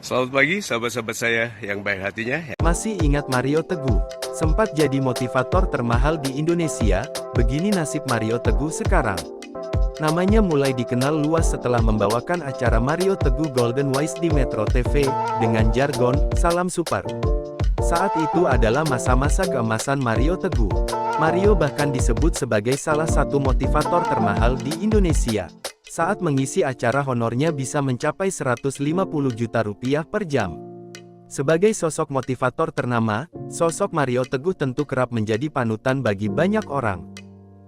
Selamat pagi sahabat-sahabat saya yang baik hatinya. Masih ingat Mario Teguh? Sempat jadi motivator termahal di Indonesia, begini nasib Mario Teguh sekarang. Namanya mulai dikenal luas setelah membawakan acara Mario Teguh Golden Voice di Metro TV, dengan jargon, "Salam Super". Saat itu adalah masa-masa keemasan Mario Teguh. Mario bahkan disebut sebagai salah satu motivator termahal di Indonesia. Saat mengisi acara honornya bisa mencapai 150 juta rupiah per jam. Sebagai sosok motivator ternama, sosok Mario Teguh tentu kerap menjadi panutan bagi banyak orang.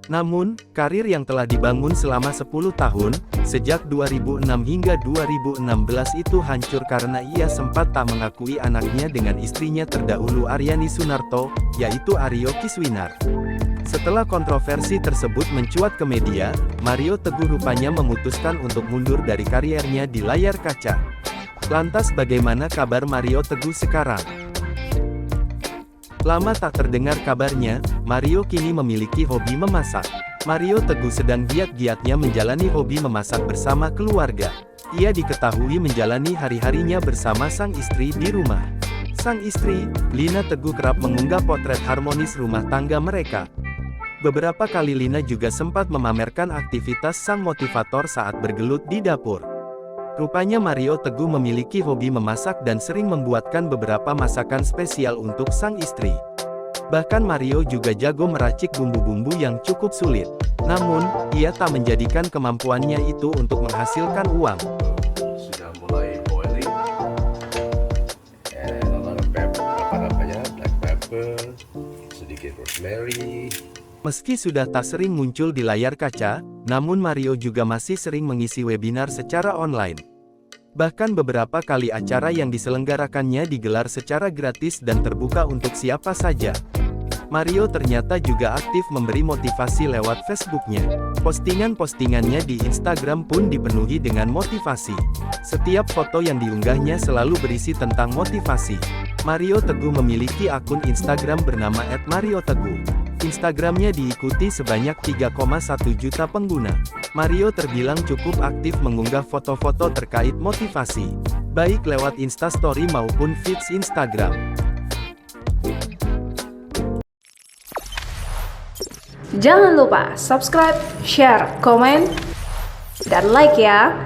Namun, karir yang telah dibangun selama 10 tahun, sejak 2006 hingga 2016 itu hancur karena ia sempat tak mengakui anaknya dengan istrinya terdahulu Aryani Sunarto, yaitu Ario Kiswinar. Setelah kontroversi tersebut mencuat ke media, Mario Teguh rupanya memutuskan untuk mundur dari karirnya di layar kaca. Lantas bagaimana kabar Mario Teguh sekarang? Lama tak terdengar kabarnya, Mario kini memiliki hobi memasak. Mario Teguh sedang giat-giatnya menjalani hobi memasak bersama keluarga. Ia diketahui menjalani hari-harinya bersama sang istri di rumah. Sang istri, Lina Teguh, kerap mengunggah potret harmonis rumah tangga mereka. Beberapa kali Lina juga sempat memamerkan aktivitas sang motivator saat bergelut di dapur. Rupanya Mario Teguh memiliki hobi memasak dan sering membuatkan beberapa masakan spesial untuk sang istri. Bahkan Mario juga jago meracik bumbu-bumbu yang cukup sulit. Namun, ia tak menjadikan kemampuannya itu untuk menghasilkan uang. Sudah mulai boiling. Black pepper, sedikit rosemary. Meski sudah tak sering muncul di layar kaca, namun Mario juga masih sering mengisi webinar secara online. Bahkan beberapa kali acara yang diselenggarakannya digelar secara gratis dan terbuka untuk siapa saja. Mario ternyata juga aktif memberi motivasi lewat Facebooknya. Postingan-postingannya di Instagram pun dipenuhi dengan motivasi. Setiap foto yang diunggahnya selalu berisi tentang motivasi. Mario Teguh memiliki akun Instagram bernama @marioteguh. Instagramnya diikuti sebanyak 3,1 juta pengguna. Mario terbilang cukup aktif mengunggah foto-foto terkait motivasi, baik lewat Instastory maupun feeds Instagram. Jangan lupa subscribe, share, komen, dan like ya!